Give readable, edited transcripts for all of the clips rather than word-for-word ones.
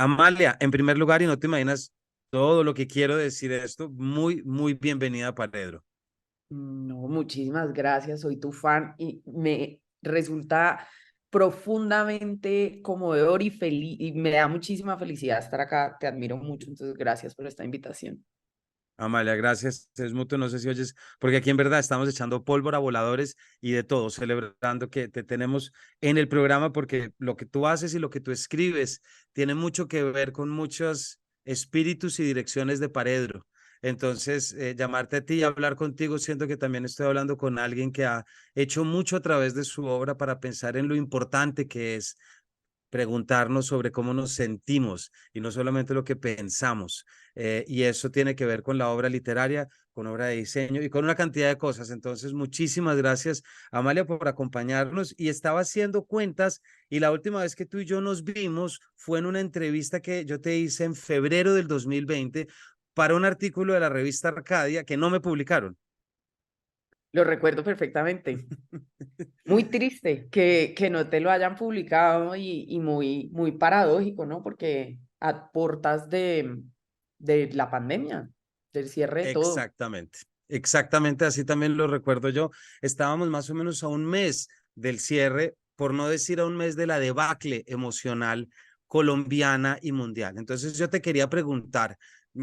Amalia, en primer lugar, y no te imaginas todo lo que quiero decir de esto, muy, muy bienvenida a Paredro. No, muchísimas gracias, soy tu fan y me resulta profundamente conmovedor y feliz y me da muchísima felicidad estar acá, te admiro mucho, entonces gracias por esta invitación. Amalia, gracias. Es mutuo, no sé si oyes, porque aquí en verdad estamos echando pólvora, voladores y de todo, celebrando que te tenemos en el programa, porque lo que tú haces y lo que tú escribes tiene mucho que ver con muchos espíritus y direcciones de Paredro. Entonces, llamarte a ti y hablar contigo, siento que también estoy hablando con alguien que ha hecho mucho a través de su obra para pensar en lo importante que es preguntarnos sobre cómo nos sentimos y no solamente lo que pensamos. Y eso tiene que ver con la obra literaria, con obra de diseño y con una cantidad de cosas. Entonces, muchísimas gracias, Amalia, por acompañarnos. Y estaba haciendo cuentas y la última vez que tú y yo nos vimos fue en una entrevista que yo te hice en febrero del 2020 para un artículo de la revista Arcadia que no me publicaron. Lo recuerdo perfectamente. Muy triste que no te lo hayan publicado y muy, muy paradójico, ¿no? Porque a portas de la pandemia, del cierre de todo. Exactamente, exactamente así también lo recuerdo yo. Estábamos más o menos a un mes del cierre, por no decir a un mes de la debacle emocional colombiana y mundial. Entonces yo te quería preguntar,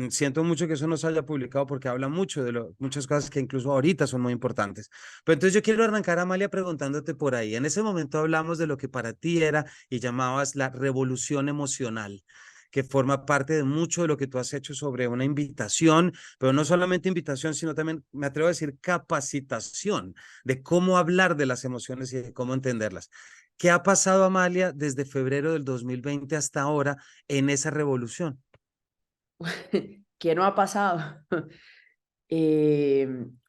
siento mucho que eso no se haya publicado porque habla mucho de muchas cosas que incluso ahorita son muy importantes. Pero entonces yo quiero arrancar, Amalia, preguntándote por ahí. En ese momento hablamos de lo que para ti era y llamabas la revolución emocional, que forma parte de mucho de lo que tú has hecho sobre una invitación, pero no solamente invitación, sino también, me atrevo a decir, capacitación de cómo hablar de las emociones y de cómo entenderlas. ¿Qué ha pasado, Amalia, desde febrero del 2020 hasta ahora en esa revolución? ¿Qué no ha pasado?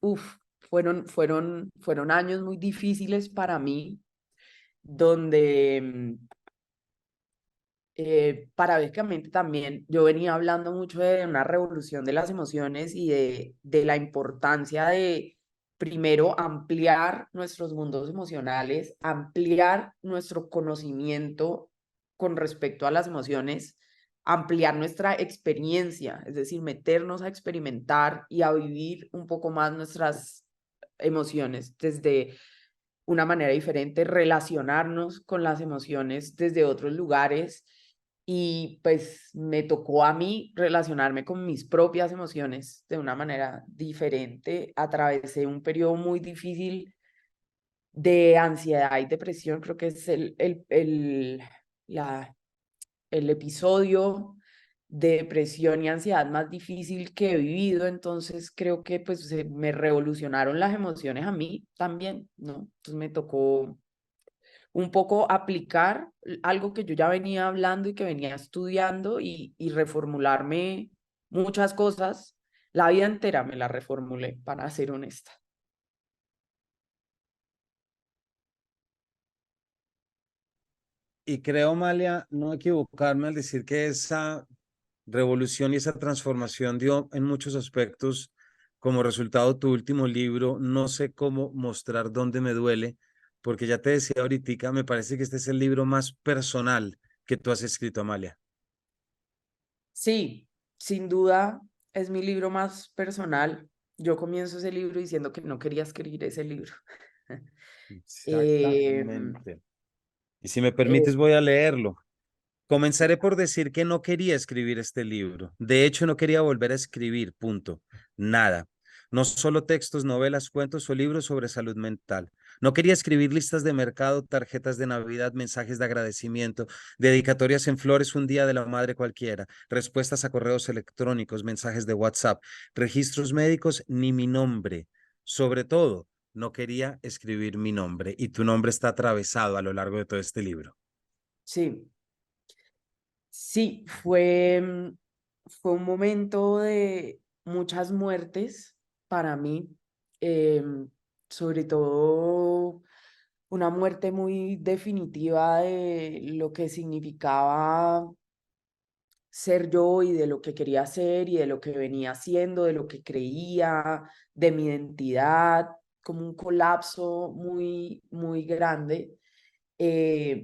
Uf, fueron años muy difíciles para mí, donde paradójicamente también yo venía hablando mucho de una revolución de las emociones y de la importancia de primero ampliar nuestros mundos emocionales, ampliar nuestro conocimiento con respecto a las emociones, ampliar nuestra experiencia, es decir, meternos a experimentar y a vivir un poco más nuestras emociones desde una manera diferente, relacionarnos con las emociones desde otros lugares y pues me tocó a mí relacionarme con mis propias emociones de una manera diferente. Atravesé un periodo muy difícil de ansiedad y depresión, creo que es la, el episodio de depresión y ansiedad más difícil que he vivido, entonces creo que pues me revolucionaron las emociones a mí también, ¿no? Entonces me tocó un poco aplicar algo que yo ya venía hablando y que venía estudiando y reformularme muchas cosas. La vida entera me la reformulé, para ser honesta. Y creo, Amalia, no equivocarme al decir que esa revolución y esa transformación dio en muchos aspectos como resultado tu último libro, No sé cómo mostrar dónde me duele, porque ya te decía ahorita, me parece que este es el libro más personal que tú has escrito, Amalia. Sí, sin duda es mi libro más personal. Yo comienzo ese libro diciendo que no quería escribir ese libro. Em, Exactamente. Y si me eh, permites, voy a leerlo. Comenzaré por decir que no quería escribir este libro. De hecho, no quería volver a escribir, punto. Nada. No solo textos, novelas, cuentos o libros sobre salud mental. No quería escribir listas de mercado, tarjetas de Navidad, mensajes de agradecimiento, dedicatorias en flores un día de la madre cualquiera, respuestas a correos electrónicos, mensajes de WhatsApp, registros médicos, ni mi nombre. Sobre todo, no quería escribir mi nombre y tu nombre está atravesado a lo largo de todo este libro. sí, sí, fue un momento de muchas muertes para mí, em, sobre todo una muerte muy definitiva de lo que significaba ser yo y de lo que quería ser y de lo que venía haciendo, de lo que creía, de mi identidad, como un colapso muy, muy grande,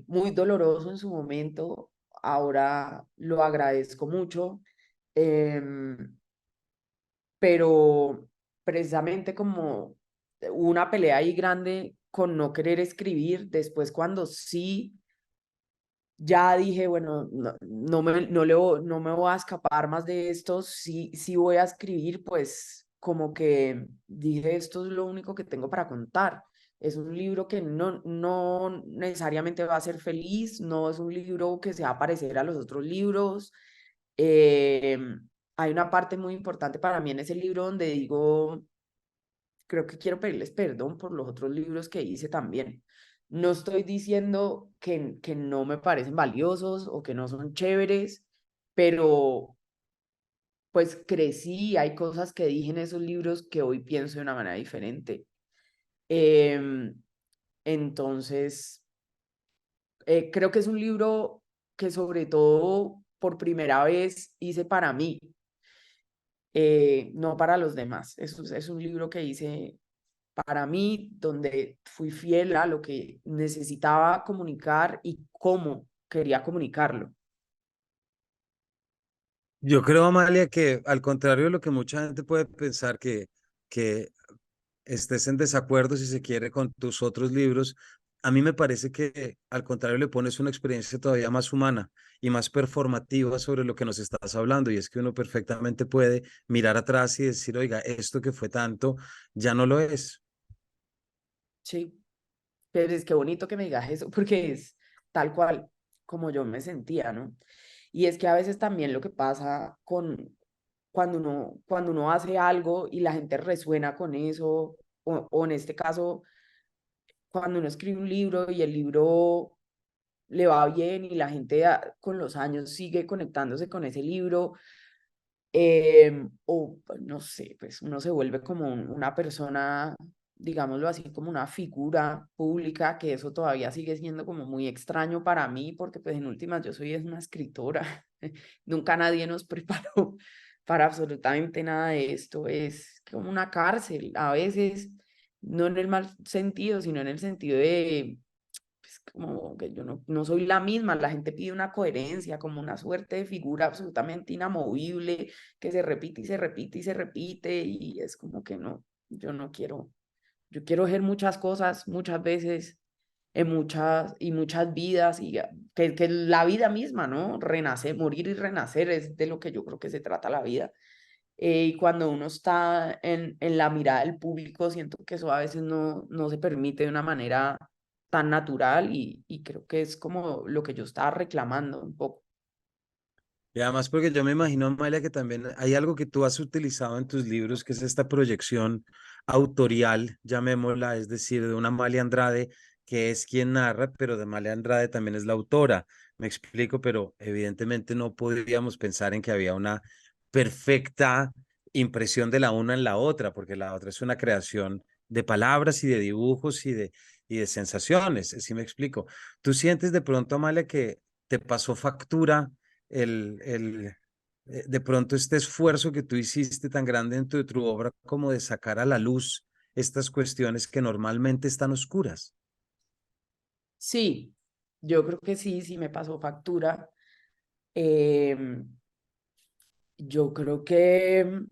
muy doloroso en su momento. ahora lo agradezco mucho. em, pero precisamente como hubo una pelea ahí grande con no querer escribir, después cuando sí, ya dije, bueno, no me voy a escapar más de esto, sí, sí voy a escribir, pues como que dije, esto es lo único que tengo para contar. Es un libro que no necesariamente va a ser feliz, no es un libro que se va a parecer a los otros libros. Eh, Hay una parte muy importante para mí en ese libro donde digo, creo que quiero pedirles perdón por los otros libros que hice también. No estoy diciendo que no me parecen valiosos o que no son chéveres, pero pues crecí, hay cosas que dije en esos libros que hoy pienso de una manera diferente. Em, entonces, creo que es un libro que sobre todo por primera vez hice para mí, no para los demás. Es un libro que hice para mí, donde fui fiel a lo que necesitaba comunicar y cómo quería comunicarlo. Yo creo, Amalia, que al contrario de lo que mucha gente puede pensar, que estés en desacuerdo, si se quiere, con tus otros libros, a mí me parece que al contrario le pones una experiencia todavía más humana y más performativa sobre lo que nos estás hablando. Y es que uno perfectamente puede mirar atrás y decir, oiga, esto que fue tanto, ya no lo es. Sí, pero es que bonito que me digas eso, porque es tal cual como yo me sentía, ¿no? Y es que a veces también lo que pasa con cuando uno hace algo y la gente resuena con eso, o en este caso, cuando uno escribe un libro y el libro le va bien y la gente con los años sigue conectándose con ese libro, o pues, no sé, pues uno se vuelve como una persona, digámoslo así, como una figura pública, que eso todavía sigue siendo como muy extraño para mí, porque pues en últimas yo soy es una escritora, nunca nadie nos preparó para absolutamente nada de esto, es como una cárcel, a veces, no en el mal sentido, sino en el sentido de pues, como que yo no soy la misma, la gente pide una coherencia, como una suerte de figura absolutamente inamovible, que se repite y se repite y se repite, y es como que no, yo no quiero, yo quiero ser muchas cosas, muchas veces, en muchas vidas, y que la vida misma, ¿no? Renacer, morir y renacer es de lo que yo creo que se trata la vida. Y cuando uno está en la mirada del público, siento que eso a veces no se permite de una manera tan natural y creo que es como lo que yo estaba reclamando un poco. Y además porque yo me imagino, Amalia, que también hay algo que tú has utilizado en tus libros, que es esta proyección autorial, llamémosla, es decir, de una Amalia Andrade, que es quien narra, pero de Amalia Andrade también es la autora. Me explico, pero evidentemente no podríamos pensar en que había una perfecta impresión de la una en la otra, porque la otra es una creación de palabras y de dibujos y de sensaciones, ¿sí me explico? ¿Tú sientes de pronto, Amalia, que te pasó factura de pronto este esfuerzo que tú hiciste tan grande en tu obra como de sacar a la luz estas cuestiones que normalmente están oscuras? Sí, yo creo que sí, sí me pasó factura. Em, yo creo que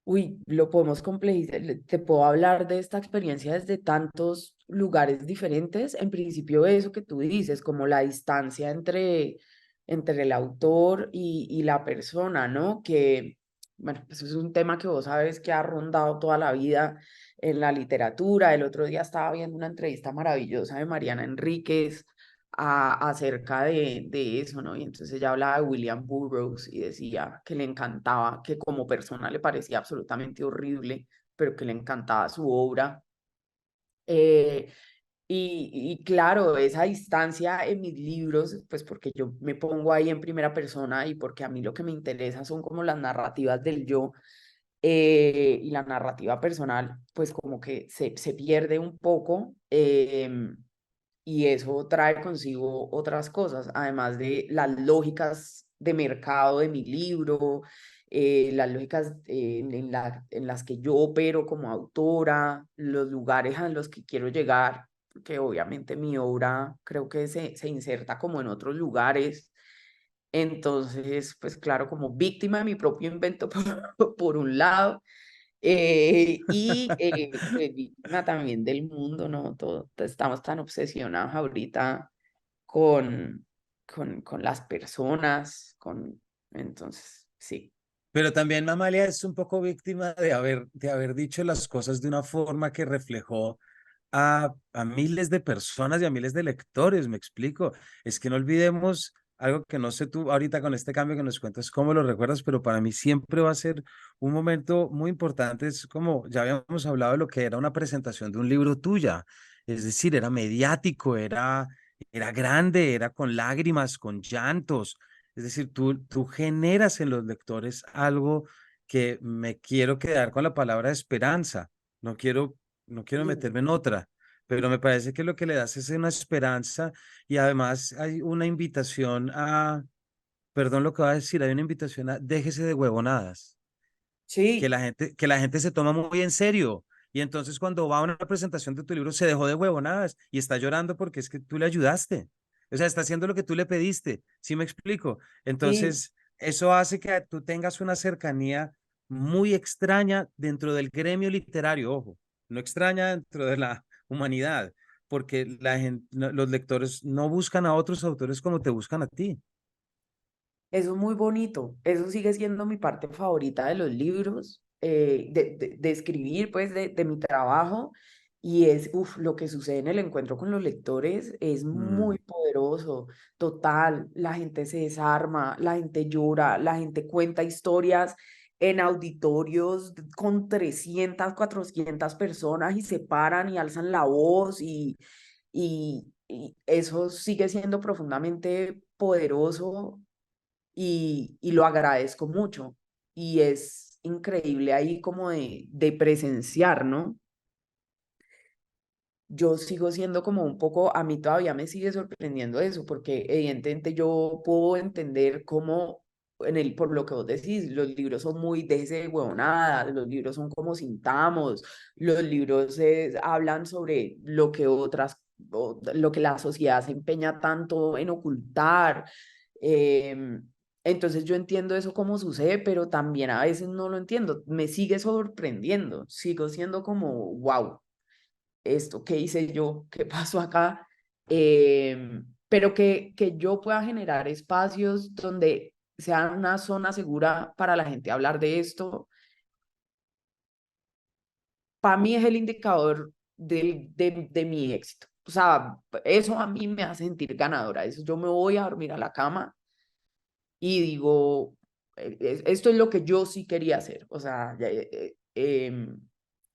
uy, lo podemos complejizar. Te puedo hablar de esta experiencia desde tantos lugares diferentes. En principio, eso que tú dices, como la distancia entre el autor y la persona, ¿no? Que, bueno, pues es un tema que vos sabes que ha rondado toda la vida en la literatura. El otro día estaba viendo una entrevista maravillosa de Mariana Enríquez acerca de eso, ¿no? Y entonces ella hablaba de William Burroughs y decía que le encantaba, que como persona le parecía absolutamente horrible, pero que le encantaba su obra. Eh, y claro, esa distancia en mis libros, pues porque yo me pongo ahí en primera persona y porque a mí lo que me interesa son como las narrativas del yo, y la narrativa personal, pues como que se pierde un poco. Y eso trae consigo otras cosas, además de las lógicas de mercado de mi libro, las lógicas en las que yo opero como autora, los lugares a los que quiero llegar. porque obviamente mi obra creo que se inserta como en otros lugares. Entonces, pues claro, como víctima de mi propio invento por un lado, pues víctima también del mundo, ¿no? Estamos tan obsesionados ahorita con, con las personas, entonces, sí. Pero también Mamalia es un poco víctima de haber dicho las cosas de una forma que reflejó a miles de personas y a miles de lectores, me explico. Es que no olvidemos algo que no sé tú ahorita con este cambio que nos cuentas, cómo lo recuerdas, pero para mí siempre va a ser un momento muy importante. Es como ya habíamos hablado de lo que era una presentación de un libro tuya. Es decir, era mediático, era grande, era con lágrimas, con llantos. Es decir, tú generas en los lectores algo que me quiero quedar con la palabra esperanza. No quiero no quiero Mm. meterme en otra, pero me parece que lo que le das es una esperanza y además hay una invitación perdón lo que va a decir, hay una invitación a déjese de huevonadas, Sí, que la gente se toma muy en serio. Y entonces cuando va a una presentación de tu libro se dejó de huevonadas y está llorando porque es que tú le ayudaste. O sea, está haciendo lo que tú le pediste. ¿Sí me explico? sí. Entonces, eso hace que tú tengas una cercanía muy extraña dentro del gremio literario, ojo, no extraña dentro de la humanidad, porque la gente, los lectores no buscan a otros autores como te buscan a ti. Eso es muy bonito. Eso sigue siendo mi parte favorita de los libros, de escribir, pues, de mi trabajo. Y es, lo que sucede en el encuentro con los lectores es muy Mm. poderoso. Total, la gente se desarma, la gente llora, la gente cuenta historias en auditorios con 300 400 personas y se paran y alzan la voz y eso sigue siendo profundamente poderoso y lo agradezco mucho. Y es increíble ahí como de presenciar, ¿no? Yo sigo siendo como un poco, a mí todavía me sigue sorprendiendo eso, porque evidentemente yo puedo entender cómo, por lo que vos decís, los libros son muy de ese huevonada, los libros son como sintamos, los libros hablan sobre lo que lo que la sociedad se empeña tanto en ocultar. em, entonces yo entiendo eso cómo sucede, pero también a veces no lo entiendo, me sigue sorprendiendo, sigo siendo como, wow, esto, ¿qué hice yo? ¿Qué pasó acá? Pero que yo pueda generar espacios donde sea una zona segura para la gente hablar de esto, para mí es el indicador de mi éxito. O sea, eso a mí me hace sentir ganadora. Eso yo me voy a dormir a la cama y digo, esto es lo que yo sí quería hacer. O sea,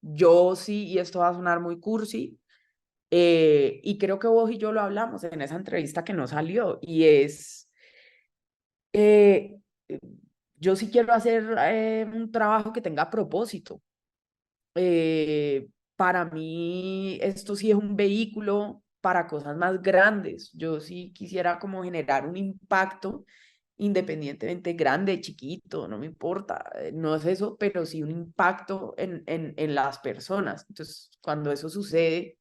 yo sí, y esto va a sonar muy cursi, y creo que vos y yo lo hablamos en esa entrevista que no salió, y es, eh, eh, yo sí quiero hacer un trabajo que tenga propósito. Para mí, esto sí es un vehículo para cosas más grandes. Yo sí quisiera como generar un impacto independientemente grande, chiquito, no me importa, no es eso, pero sí un impacto en las personas. Entonces, cuando eso sucede,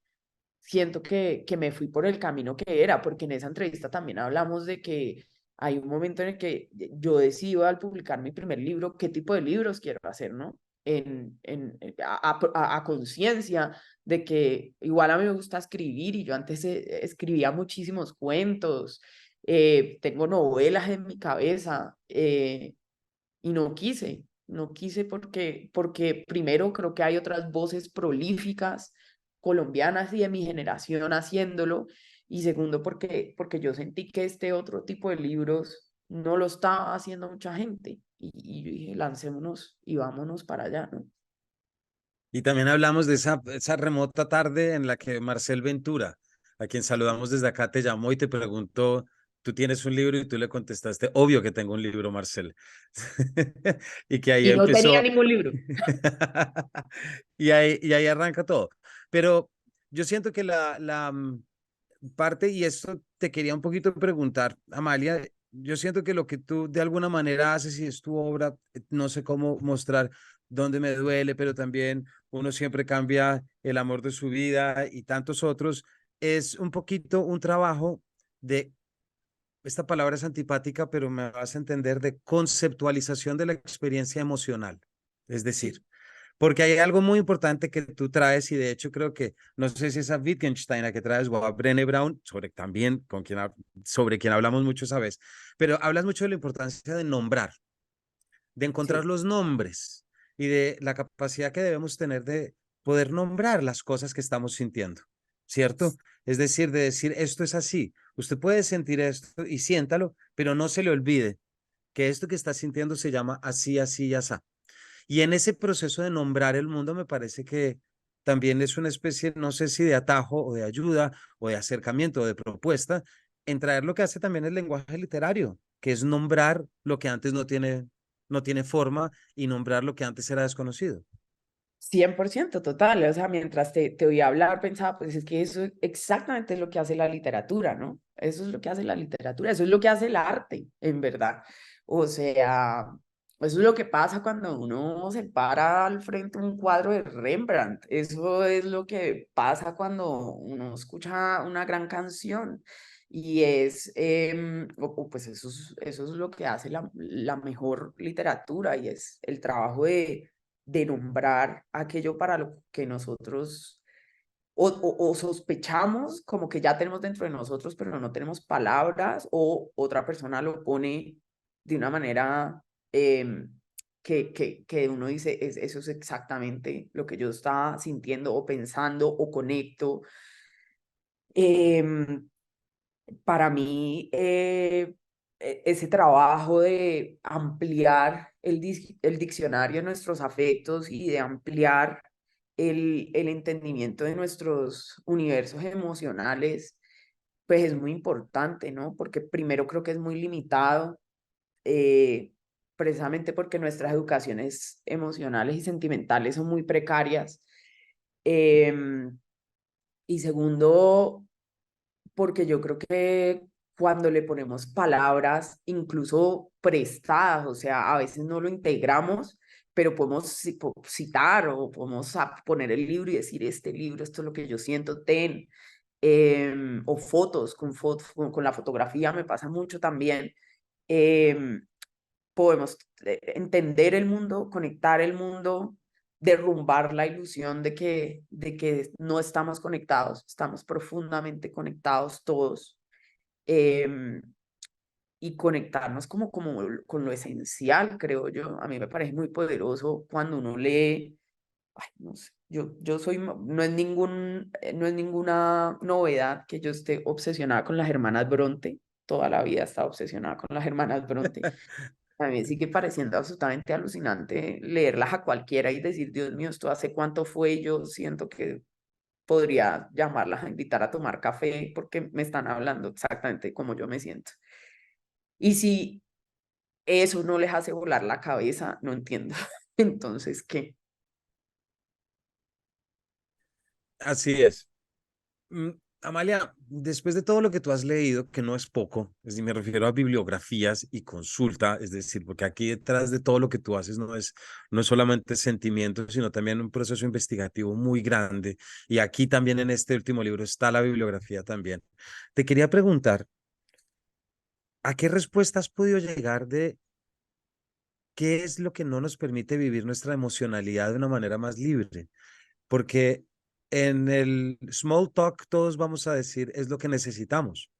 siento que me fui por el camino que era, porque en esa entrevista también hablamos de que hay un momento en el que yo decido al publicar mi primer libro qué tipo de libros quiero hacer, ¿no? A conciencia de que igual a mí me gusta escribir y yo antes escribía muchísimos cuentos, tengo novelas en mi cabeza, y no quise porque primero creo que hay otras voces prolíficas colombianas y de mi generación haciéndolo, y segundo porque yo sentí que este otro tipo de libros no lo estaba haciendo mucha gente, y yo dije, lancémonos y vámonos para allá, ¿no? Y también hablamos de esa remota tarde en la que Marcel Ventura, a quien saludamos desde acá, te llamó y te preguntó, ¿tú tienes un libro? Y tú le contestaste, obvio que tengo un libro, Marcel. Y que ahí Y no tenía empezó. ningún libro. Y ahí arranca todo. Pero yo siento que parte, y esto te quería un poquito preguntar, Amalia, yo siento que lo que tú de alguna manera haces y es tu obra, no sé cómo mostrar dónde me duele, pero también uno siempre cambia el amor de su vida y tantos otros. es un poquito un trabajo de, esta palabra es antipática, pero me vas a entender, de conceptualización de la experiencia emocional. Es Sí, decir, porque hay algo muy importante que tú traes y de hecho creo que, no sé si esa Wittgenstein la que traes o a Brené Brown, sobre también con quien, sobre quien hablamos mucho esa vez, pero hablas mucho de la importancia de nombrar, de encontrar sí. los nombres y de la capacidad que debemos tener de poder nombrar las cosas que estamos sintiendo, ¿cierto? Es decir, de decir, esto es así, usted puede sentir esto y siéntalo, pero no se le olvide que esto que está sintiendo se llama así, así y así. Y en ese proceso de nombrar el mundo me parece que también es una especie, no sé si de atajo o de ayuda o de acercamiento o de propuesta, en traer lo que hace también el lenguaje literario, que es nombrar lo que antes no tiene forma y nombrar lo que antes era desconocido. 100% total, o sea, mientras te oía hablar pensaba, pues es que eso exactamente es lo que hace la literatura, ¿no? Eso es lo que hace la literatura, eso es lo que hace el arte, en verdad. O sea, eso es lo que pasa cuando uno se para al frente de un cuadro de Rembrandt, eso es lo que pasa cuando uno escucha una gran canción. Y es, pues eso es lo que hace la mejor literatura y es el trabajo de nombrar aquello para lo que nosotros o sospechamos como que ya tenemos dentro de nosotros, pero no tenemos palabras, o otra persona lo pone de una manera que uno dice, eso es exactamente lo que yo estaba sintiendo o pensando o conecto. Em, para mí, ese trabajo de ampliar el diccionario de nuestros afectos y de ampliar el entendimiento de nuestros universos emocionales, pues es muy importante, ¿no? Porque primero creo que es muy limitado, eh, precisamente porque nuestras educaciones emocionales y sentimentales son muy precarias. Em, y segundo, porque yo creo que cuando le ponemos palabras, incluso prestadas, o sea, a veces no lo integramos, pero podemos citar o podemos poner el libro y decir, este libro, esto es lo que yo siento, ten, o fotos, con la fotografía me pasa mucho también. em, Podemos entender el mundo, conectar el mundo, derrumbar la ilusión de que no estamos conectados, estamos profundamente conectados todos, em, y conectarnos como con lo esencial, creo yo. A mí me parece muy poderoso cuando uno lee, ay, no sé, yo soy, no es ninguna novedad que yo esté obsesionada con las hermanas Bronte, toda la vida he estado obsesionada con las hermanas Bronte. A mí me sigue pareciendo absolutamente alucinante leerlas a cualquiera y decir, Dios mío, ¿esto hace cuánto fue? Yo siento que podría llamarlas a invitar a tomar café porque me están hablando exactamente como yo me siento. Y si eso no les hace volar la cabeza, no entiendo. Entonces, ¿qué? Así es. Mm, Amalia, después de todo lo que tú has leído, que no es poco, es decir, me refiero a bibliografías y consulta, es decir, porque aquí detrás de todo lo que tú haces no es solamente sentimiento, sino también un proceso investigativo muy grande. Y aquí también en este último libro está la bibliografía también. Te quería preguntar, ¿a qué respuesta has podido llegar de qué es lo que no nos permite vivir nuestra emocionalidad de una manera más libre? Porque en el small talk todos vamos a decir es lo que necesitamos.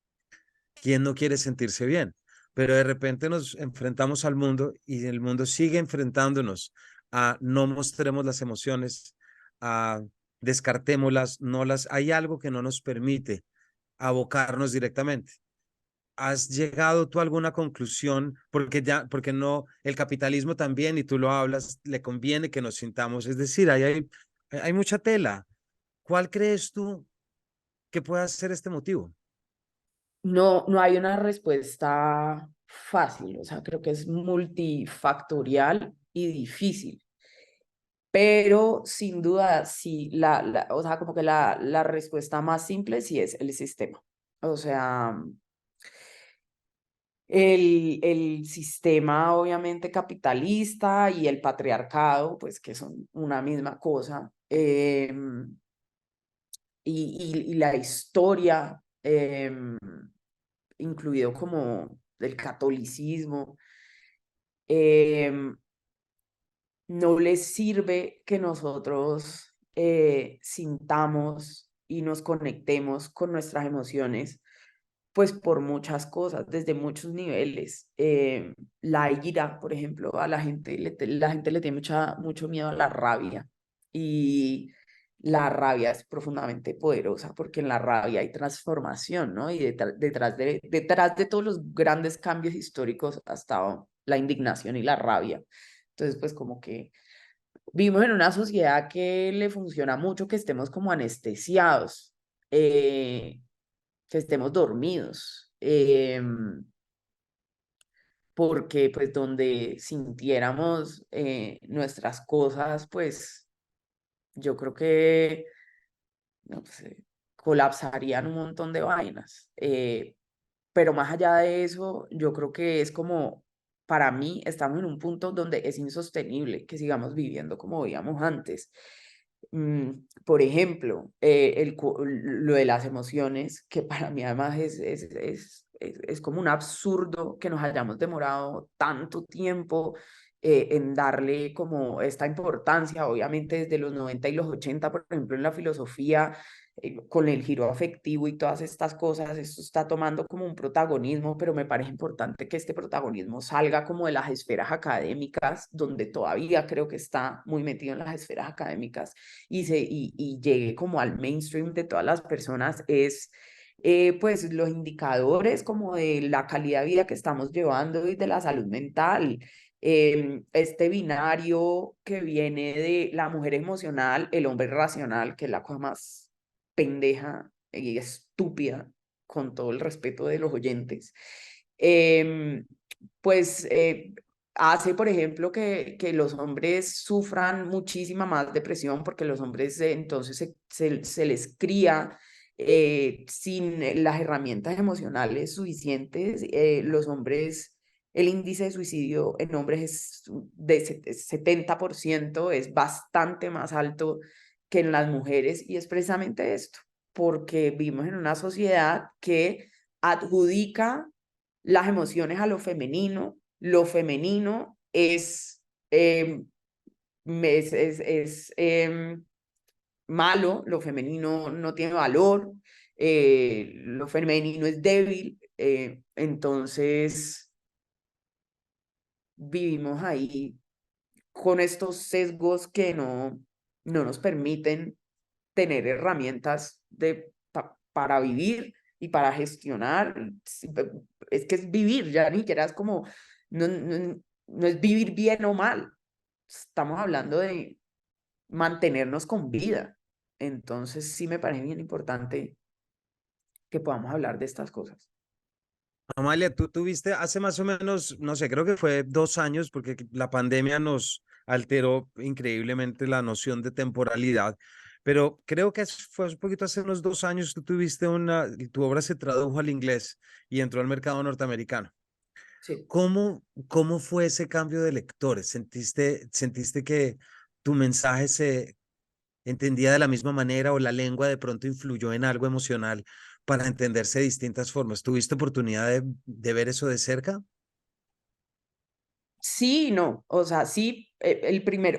¿Quién no quiere sentirse bien? Pero de repente nos enfrentamos al mundo y el mundo sigue enfrentándonos a no mostremos las emociones, a descartémoslas, no las, hay algo que no nos permite abocarnos directamente. ¿Has llegado tú a alguna conclusión? Porque ya, porque no, el capitalismo también, y tú lo hablas, le conviene que nos sintamos, es decir, hay mucha tela. ¿Cuál crees tú que pueda ser este motivo? No, no hay una respuesta fácil, o sea, creo que es multifactorial y difícil. Pero sin duda, sí, o sea, como que la respuesta más simple sí es el sistema. O sea, el sistema obviamente capitalista y el patriarcado, pues que son una misma cosa, y la historia, incluido como el catolicismo, em, no les sirve que nosotros sintamos y nos conectemos con nuestras emociones, pues por muchas cosas, desde muchos niveles. La ira, por ejemplo, a la gente le tiene mucho miedo a la rabia, y la rabia es profundamente poderosa porque en la rabia hay transformación, ¿no? Y detrás de todos los grandes cambios históricos ha estado la indignación y la rabia. Entonces, pues como que vivimos en una sociedad que le funciona mucho que estemos como anestesiados, que estemos dormidos, porque pues donde sintiéramos nuestras cosas, pues yo creo que no sé, colapsarían un montón de vainas. Pero más allá de eso, yo creo que es como, para mí, estamos en un punto donde es insostenible que sigamos viviendo como vivíamos antes. Por ejemplo, lo de las emociones, que para mí además es como un absurdo que nos hayamos demorado tanto tiempo en darle como esta importancia, obviamente desde los 90 y los 80, por ejemplo, en la filosofía, con el giro afectivo y todas estas cosas, esto está tomando como un protagonismo, pero me parece importante que este protagonismo salga como de las esferas académicas, donde todavía creo que está muy metido en las esferas académicas, y llegue como al mainstream de todas las personas. Es pues los indicadores como de la calidad de vida que estamos llevando y de la salud mental. Este binario que viene de la mujer emocional, el hombre racional, que es la cosa más pendeja y estúpida, con todo el respeto de los oyentes, em, pues hace, por ejemplo, que los hombres sufran muchísima más depresión, porque los hombres entonces se les cría sin las herramientas emocionales suficientes. Los hombres, el índice de suicidio en hombres es de 70%, es bastante más alto que en las mujeres, y es precisamente esto, porque vivimos en una sociedad que adjudica las emociones a lo femenino es malo, lo femenino no tiene valor, lo femenino es débil, entonces vivimos ahí con estos sesgos que no nos permiten tener herramientas para vivir y para gestionar. Es que es vivir, ya ni siquiera es como, no es vivir bien o mal, estamos hablando de mantenernos con vida. Entonces sí me parece bien importante que podamos hablar de estas cosas. Amalia, tú tuviste hace más o menos, no sé, creo que fue 2 años, porque la pandemia nos alteró increíblemente la noción de temporalidad, pero creo que fue un poquito hace unos 2 años, tú tuviste tu obra se tradujo al inglés y entró al mercado norteamericano. Sí. ¿Cómo fue ese cambio de lectores? ¿Sentiste que tu mensaje se entendía de la misma manera o la lengua de pronto influyó en algo emocional para entenderse de distintas formas? ¿Tuviste oportunidad de ver eso de cerca? Sí, no, o sea, sí,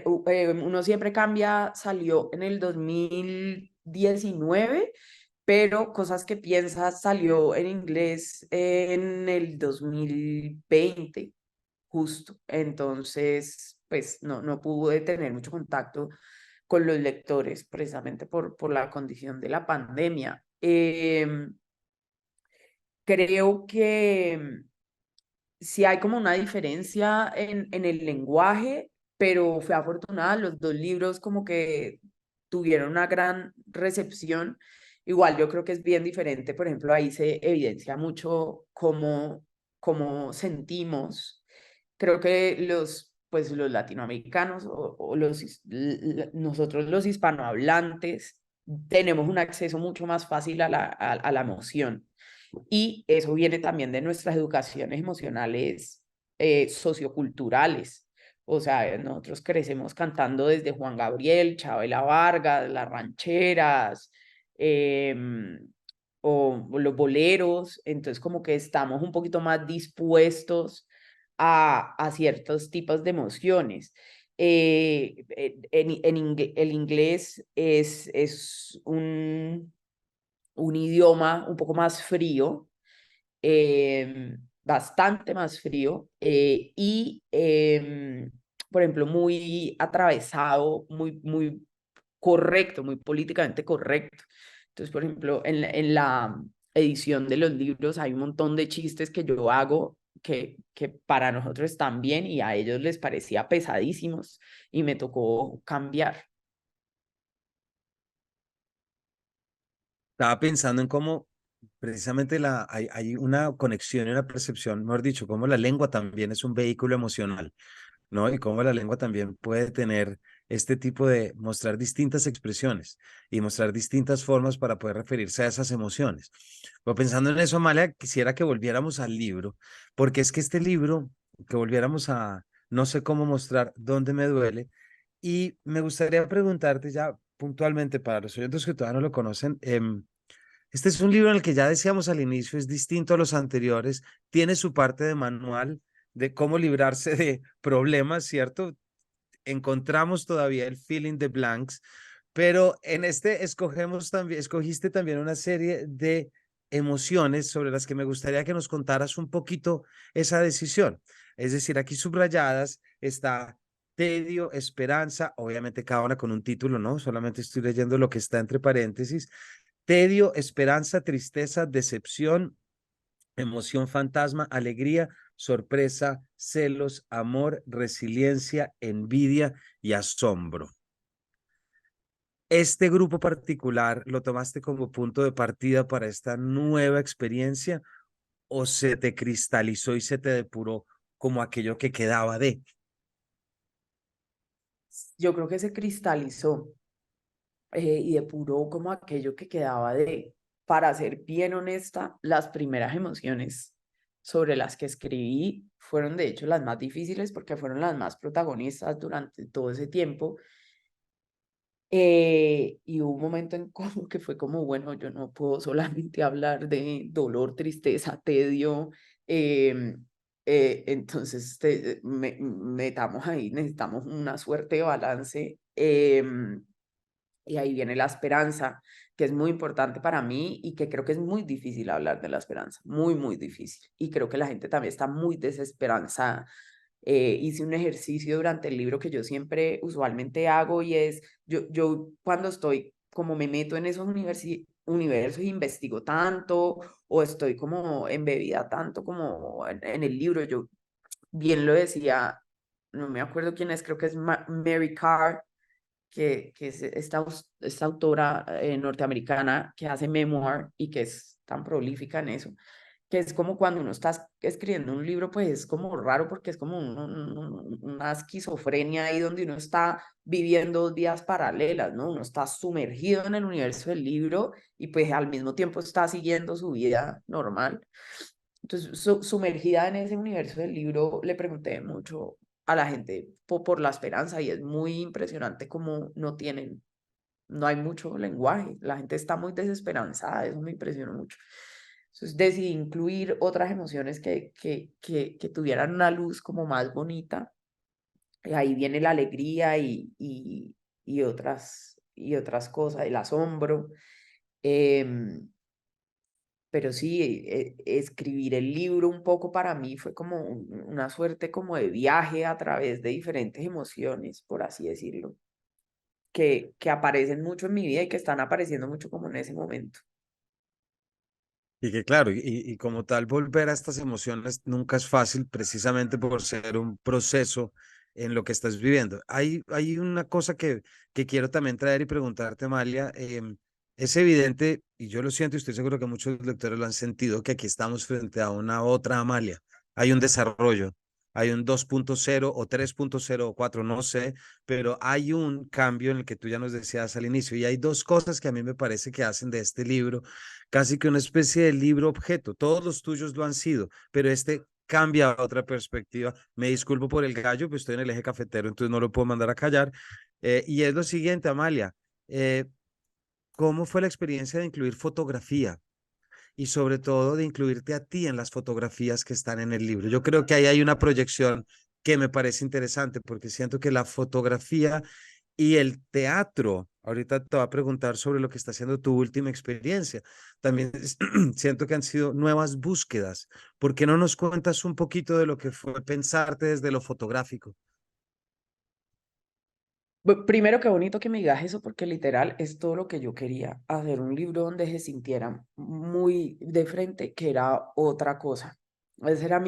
Uno siempre cambia salió en el 2019, pero Cosas que piensas salió en inglés en el 2020, justo. Entonces, pues no pude tener mucho contacto con los lectores precisamente por la condición de la pandemia. Creo que sí hay como una diferencia en el lenguaje, pero fue afortunada, los dos libros como que tuvieron una gran recepción. Igual yo creo que es bien diferente, por ejemplo, ahí se evidencia mucho cómo sentimos. Creo que pues los latinoamericanos o nosotros los hispanohablantes tenemos un acceso mucho más fácil a la emoción, y eso viene también de nuestras educaciones emocionales socioculturales. O sea, nosotros crecemos cantando desde Juan Gabriel, Chabela Vargas, las rancheras, em, o los boleros, entonces como que estamos un poquito más dispuestos a ciertos tipos de emociones. El inglés es un idioma un poco más frío, bastante más frío, por ejemplo, muy atravesado, muy correcto, muy políticamente correcto. Entonces, por ejemplo, en la edición de los libros hay un montón de chistes que yo hago que para nosotros están bien y a ellos les parecía pesadísimos y me tocó cambiar. Estaba pensando en cómo precisamente hay una conexión y una percepción, mejor dicho, cómo la lengua también es un vehículo emocional, ¿no? Y cómo la lengua también puede tener este tipo de mostrar distintas expresiones y mostrar distintas formas para poder referirse a esas emociones. Pero pensando en eso, Amalia, quisiera que volviéramos al libro, porque es que este libro, que volviéramos a no sé cómo mostrar dónde me duele, y me gustaría preguntarte ya puntualmente para los oyentes que todavía no lo conocen, este es un libro en el que ya decíamos al inicio, es distinto a los anteriores, tiene su parte de manual de cómo librarse de problemas, ¿cierto? Encontramos todavía el filling the blanks, pero en este escogiste también una serie de emociones sobre las que me gustaría que nos contaras un poquito esa decisión. Es decir, aquí subrayadas está tedio, esperanza, obviamente cada una con un título, ¿no? Solamente estoy leyendo lo que está entre paréntesis. Tedio, esperanza, tristeza, decepción, emoción fantasma, alegría, sorpresa, celos, amor, resiliencia, envidia y asombro. ¿Este grupo particular lo tomaste como punto de partida para esta nueva experiencia o se te cristalizó y se te depuró como aquello que quedaba de? Yo creo que se cristalizó y depuró como aquello que quedaba para ser bien honesta, las primeras emociones sobre las que escribí fueron de hecho las más difíciles porque fueron las más protagonistas durante todo ese tiempo. Y hubo un momento en como que fue como, bueno, yo no puedo solamente hablar de dolor, tristeza, tedio. em, entonces, metamos ahí, necesitamos una suerte de balance. Y ahí viene la esperanza, que es muy importante para mí y que creo que es muy difícil hablar de la esperanza, muy, muy difícil. Y creo que la gente también está muy desesperanzada. Hice un ejercicio durante el libro que yo siempre usualmente hago y es, yo cuando estoy, como me meto en esos universos e investigo tanto o estoy como embebida tanto como en el libro, yo bien lo decía, no me acuerdo quién es, creo que es Mary Carr, que es esta autora norteamericana que hace memoir y que es tan prolífica en eso, que es como cuando uno está escribiendo un libro, pues es como raro porque es como una esquizofrenia ahí donde uno está viviendo dos vidas paralelas, ¿no? Uno está sumergido en el universo del libro y pues al mismo tiempo está siguiendo su vida normal. Entonces, sumergida en ese universo del libro, le pregunté mucho a la gente por la esperanza y es muy impresionante como no hay mucho lenguaje, la gente está muy desesperanzada, eso me impresionó mucho. Entonces decidí incluir otras emociones que tuvieran una luz como más bonita. Y ahí viene la alegría y otras cosas, el asombro. Em, pero sí, escribir el libro un poco para mí fue como una suerte como de viaje a través de diferentes emociones, por así decirlo, que aparecen mucho en mi vida y que están apareciendo mucho como en ese momento. Y que claro, y como tal, volver a estas emociones nunca es fácil precisamente por ser un proceso en lo que estás viviendo. Hay una cosa que quiero también traer y preguntarte, Amalia. Es evidente, y yo lo siento y estoy seguro que muchos lectores lo han sentido, que aquí estamos frente a una otra Amalia. Hay un desarrollo, hay un 2.0 o 3.0 o 4, no sé, pero hay un cambio en el que tú ya nos decías al inicio. Y hay dos cosas que a mí me parece que hacen de este libro casi que una especie de libro objeto. Todos los tuyos lo han sido, pero este cambia a otra perspectiva. Me disculpo por el gallo, pues estoy en el eje cafetero, entonces no lo puedo mandar a callar. Y es lo siguiente, Amalia. eh, ¿cómo fue la experiencia de incluir fotografía? Y sobre todo de incluirte a ti en las fotografías que están en el libro. Yo creo que ahí hay una proyección que me parece interesante porque siento que la fotografía y el teatro, ahorita te voy a preguntar sobre lo que está haciendo tu última experiencia, también siento que han sido nuevas búsquedas. ¿Por qué no nos cuentas un poquito de lo que fue pensarte desde lo fotográfico? Primero, qué bonito que me digas eso, porque literal es todo lo que yo quería, hacer un libro donde se sintiera muy de frente, que era otra cosa. Ese era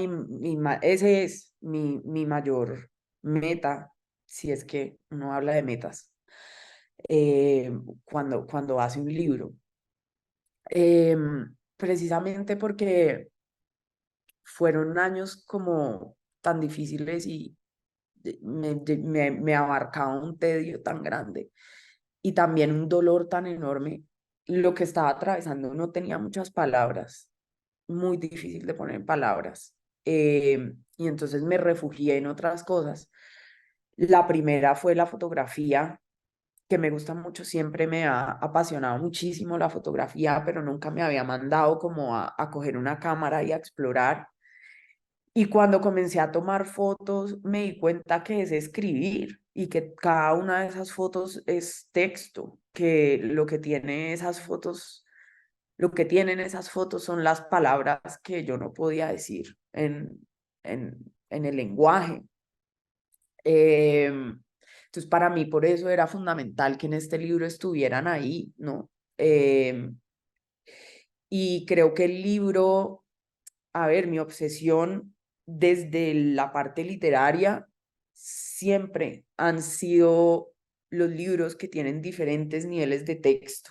ese es mi mayor meta, si es que uno habla de metas, eh, cuando hace un libro. Precisamente porque fueron años como tan difíciles y me abarcaba un tedio tan grande y también un dolor tan enorme. Lo que estaba atravesando no tenía muchas palabras, muy difícil de poner en palabras. Y entonces me refugié en otras cosas. La primera fue la fotografía, que me gusta mucho, siempre me ha apasionado muchísimo la fotografía, pero nunca me había mandado como a coger una cámara y a explorar. Y cuando comencé a tomar fotos, me di cuenta que es escribir y que cada una de esas fotos es texto, que lo que tiene esas fotos, lo que tienen esas fotos son las palabras que yo no podía decir en el lenguaje. Entonces, para mí, por eso era fundamental que en este libro estuvieran ahí, ¿no? Y creo que el libro, a ver, mi obsesión desde la parte literaria siempre han sido los libros que tienen diferentes niveles de texto.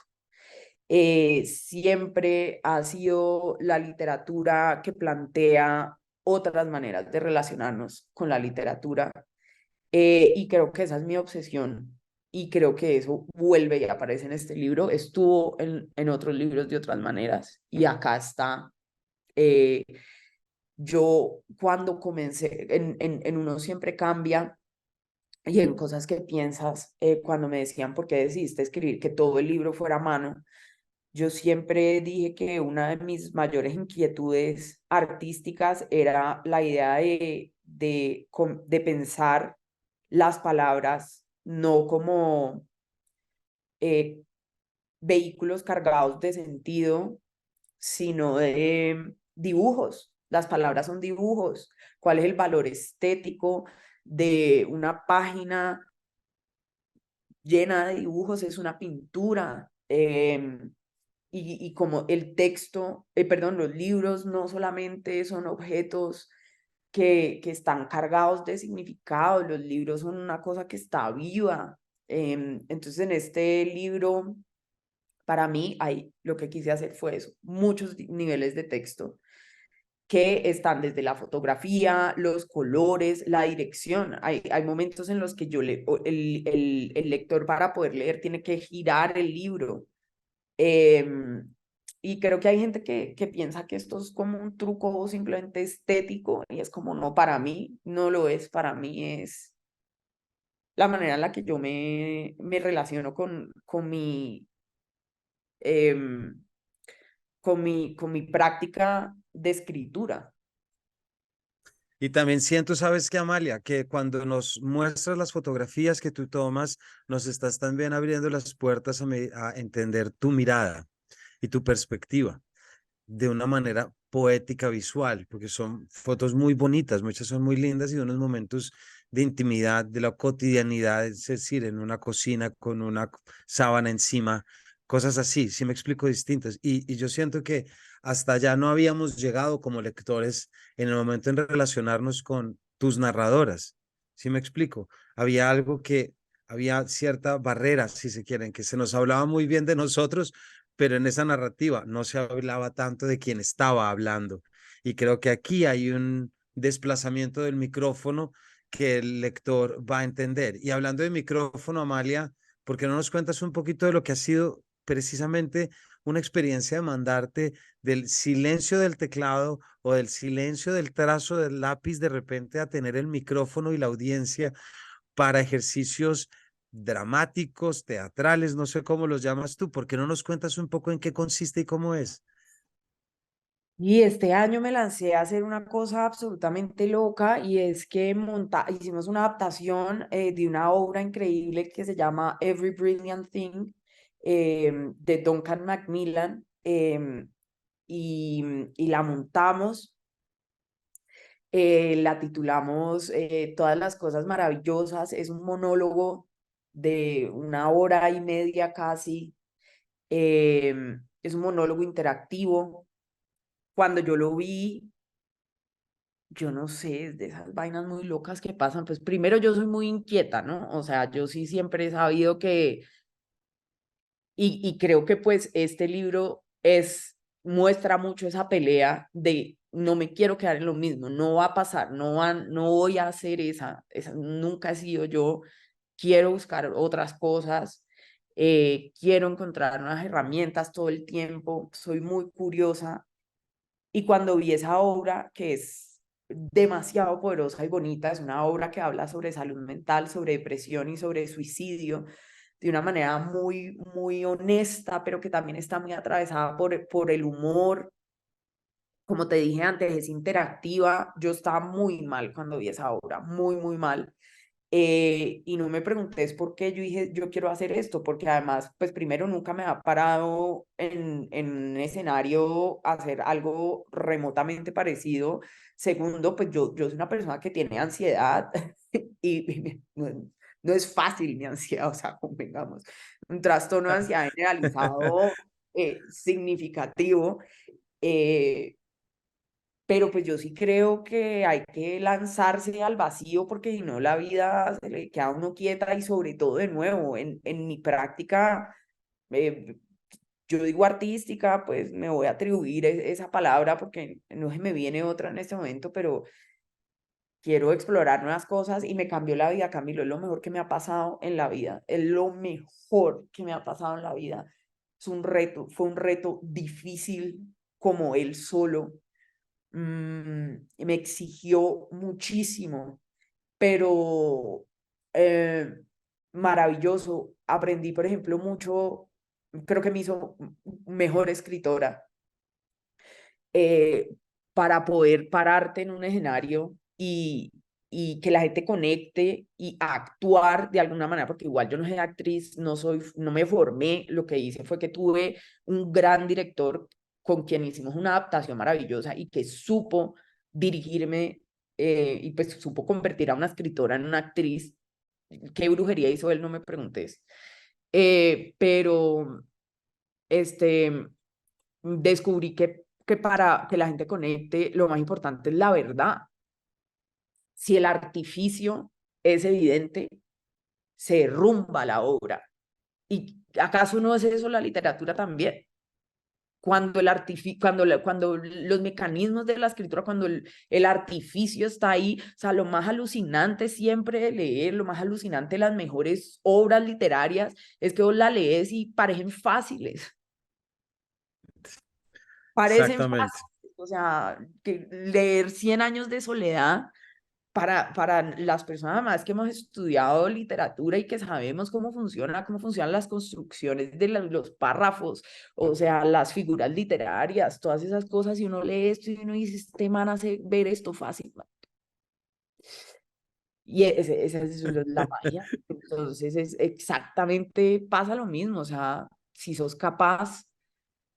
Siempre ha sido la literatura que plantea otras maneras de relacionarnos con la literatura. Y creo que esa es mi obsesión. Y creo que eso vuelve y aparece en este libro. Estuvo en otros libros de otras maneras. Y acá está. Eh, yo cuando comencé, en uno siempre cambia y en cosas que piensas, cuando me decían por qué decidiste escribir que todo el libro fuera a mano, yo siempre dije que una de mis mayores inquietudes artísticas era la idea de pensar las palabras no como eh, vehículos cargados de sentido, sino de dibujos. Las palabras son dibujos. ¿Cuál es el valor estético de una página llena de dibujos? Es una pintura. Y como el texto, perdón, los libros no solamente son objetos que están cargados de significado, los libros son una cosa que está viva. Entonces, en este libro, para mí, lo que quise hacer fue eso, muchos niveles de texto que están desde la fotografía, los colores, la dirección. Hay momentos en los que el lector para poder leer tiene que girar el libro. Y creo que hay gente que piensa que esto es como un truco simplemente estético y es como, no, para mí no lo es, para mí es la manera en la que yo me relaciono em, con mi práctica de escritura. Y también siento, sabes que Amalia, que cuando nos muestras las fotografías que tú tomas, nos estás también abriendo las puertas a entender tu mirada y tu perspectiva de una manera poética visual, porque son fotos muy bonitas, muchas son muy lindas y de unos momentos de intimidad, de la cotidianidad, es decir, en una cocina con una sábana encima, cosas así, sí me explico distintas. Y yo siento que hasta allá no habíamos llegado como lectores en el momento en relacionarnos con tus narradoras, sí me explico. Había algo que, había cierta barrera, si se quieren, que se nos hablaba muy bien de nosotros, pero en esa narrativa no se hablaba tanto de quien estaba hablando. Y creo que aquí hay un desplazamiento del micrófono que el lector va a entender. Y hablando de micrófono, Amalia, ¿por qué no nos cuentas un poquito de lo que ha sido precisamente una experiencia de mandarte del silencio del teclado o del silencio del trazo del lápiz de repente a tener el micrófono y la audiencia para ejercicios dramáticos, teatrales, no sé cómo los llamas tú. ¿Por qué no nos cuentas un poco en qué consiste y cómo es? Y este año me lancé a hacer una cosa absolutamente loca y es que hicimos una adaptación de una obra increíble que se llama Every Brilliant Thing de Duncan Macmillan y la montamos, la titulamos Todas las cosas maravillosas. Es un monólogo de 1 hora y media casi. Es un monólogo interactivo. Cuando yo lo vi, yo no sé, es de esas vainas muy locas que pasan. Pues primero yo soy muy inquieta, ¿no? O sea, yo sí siempre he sabido que, y creo que pues este libro muestra mucho esa pelea de no me quiero quedar en lo mismo, no va a pasar, no voy a hacer esa, nunca he sido yo, quiero buscar otras cosas, quiero encontrar unas herramientas todo el tiempo, soy muy curiosa. Y cuando vi esa obra, que es demasiado poderosa y bonita, es una obra que habla sobre salud mental, sobre depresión y sobre suicidio, de una manera muy, muy honesta, pero que también está muy atravesada por el humor. Como te dije antes, es interactiva. Yo estaba muy mal cuando vi esa obra, muy, muy mal. Y no me pregunté por qué yo dije, yo quiero hacer esto, porque además, pues primero nunca me ha parado en un escenario a hacer algo remotamente parecido. Segundo, pues yo soy una persona que tiene ansiedad y no es fácil mi ansiedad, o sea, convengamos, un trastorno de ansiedad generalizado significativo. Eh, pero pues yo sí creo que hay que lanzarse al vacío porque si no la vida se le queda a uno quieta y sobre todo de nuevo en mi práctica, eh, yo digo artística, pues me voy a atribuir esa palabra porque no se me viene otra en este momento, pero quiero explorar nuevas cosas y me cambió la vida, Camilo, es lo mejor que me ha pasado en la vida, es lo mejor que me ha pasado en la vida. Es un reto, fue un reto difícil como él solo, me exigió muchísimo, pero eh, maravilloso. Aprendí, por ejemplo, mucho, creo que me hizo mejor escritora eh, para poder pararte en un escenario y que la gente conecte y actuar de alguna manera, porque igual yo no soy actriz, no me formé, lo que hice fue que tuve un gran director con quien hicimos una adaptación maravillosa y que supo dirigirme y pues supo convertir a una escritora en una actriz. ¿Qué brujería hizo él? No me preguntes. Pero este, descubrí que para que la gente conecte, lo más importante es la verdad. Si el artificio es evidente, se derrumba la obra. ¿Y acaso no es eso la literatura también? Cuando, cuando los mecanismos de la escritura, cuando el artificio está ahí, o sea, lo más alucinante siempre de leer, lo más alucinante de las mejores obras literarias, es que vos la lees y parecen fáciles, parecen Exactamente. fáciles, o sea, que leer Cien años de soledad para las personas más que hemos estudiado literatura y que sabemos cómo funcionan las construcciones de los párrafos, o sea, las figuras literarias, todas esas cosas, y uno lee esto y uno dice, este man hace ver esto fácil, man. Y esa es la magia. Entonces, es exactamente, pasa lo mismo, o sea, si sos capaz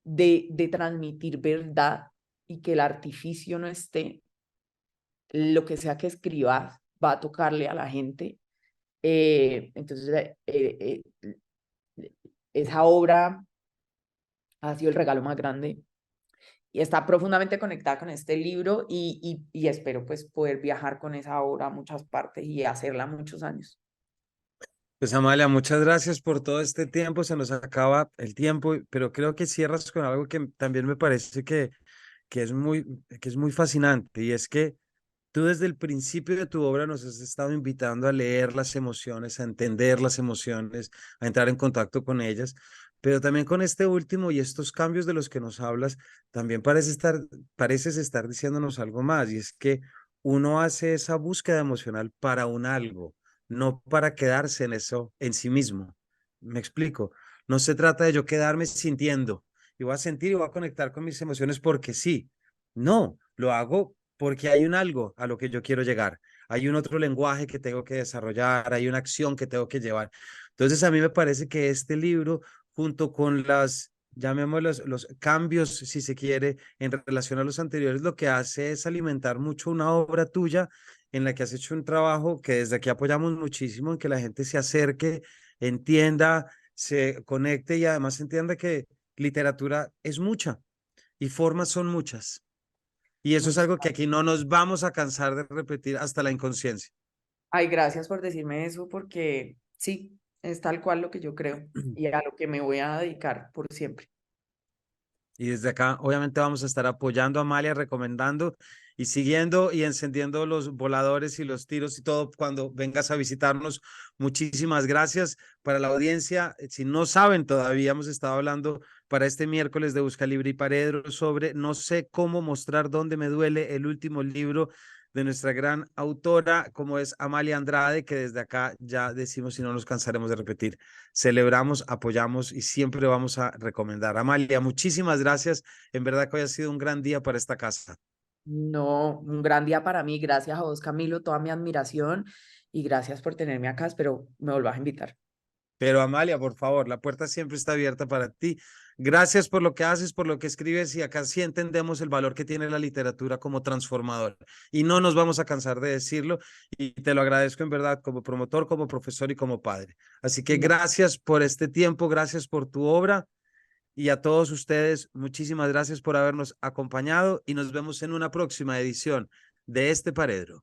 de transmitir verdad y que el artificio no esté, lo que sea que escribas va a tocarle a la gente. Entonces, esa obra ha sido el regalo más grande y está profundamente conectada con este libro y espero pues poder viajar con esa obra a muchas partes y hacerla muchos años. Pues Amalia, muchas gracias por todo este tiempo. Se nos acaba el tiempo, pero creo que cierras con algo que también me parece que es muy fascinante y es que tú desde el principio de tu obra nos has estado invitando a leer las emociones, a entender las emociones, a entrar en contacto con ellas, pero también con este último y estos cambios de los que nos hablas, también pareces estar diciéndonos algo más, y es que uno hace esa búsqueda emocional para un algo, no para quedarse en eso en sí mismo. Me explico. No se trata de yo quedarme sintiendo y voy a sentir y voy a conectar con mis emociones porque sí. No, lo hago porque hay un algo a lo que yo quiero llegar. Hay un otro lenguaje que tengo que desarrollar, hay una acción que tengo que llevar. Entonces, a mí me parece que este libro, junto con las, llamémoslos, los cambios, si se quiere, en relación a los anteriores, lo que hace es alimentar mucho una obra tuya en la que has hecho un trabajo que desde aquí apoyamos muchísimo en que la gente se acerque, entienda, se conecte y además entienda que literatura es mucha y formas son muchas. Y eso es Muchas algo que aquí gracias. no nos vamos a cansar de repetir hasta la inconsciencia. Ay, gracias por decirme eso porque sí, es tal cual lo que yo creo y a lo que me voy a dedicar por siempre. Y desde acá, obviamente, vamos a estar apoyando a Amalia, recomendando y siguiendo y encendiendo los voladores y los tiros y todo cuando vengas a visitarnos. Muchísimas gracias para la audiencia. Si no saben todavía, hemos estado hablando para este miércoles de Busca Libre y Paredro sobre No sé cómo mostrar dónde me duele, el último libro de nuestra gran autora, como es Amalia Andrade, que desde acá ya decimos y no nos cansaremos de repetir, celebramos, apoyamos y siempre vamos a recomendar. Amalia, muchísimas gracias. En verdad que hoy ha sido un gran día para esta casa. No, un gran día para mí. Gracias a vos, Camilo, toda mi admiración y gracias por tenerme acá. Espero me volvás a invitar. Pero Amalia, por favor, la puerta siempre está abierta para ti. Gracias por lo que haces, por lo que escribes y acá sí entendemos el valor que tiene la literatura como transformador y no nos vamos a cansar de decirlo y te lo agradezco en verdad como promotor, como profesor y como padre. Así que No, gracias por este tiempo, gracias por tu obra y a todos ustedes, muchísimas gracias por habernos acompañado y nos vemos en una próxima edición de este Paredro.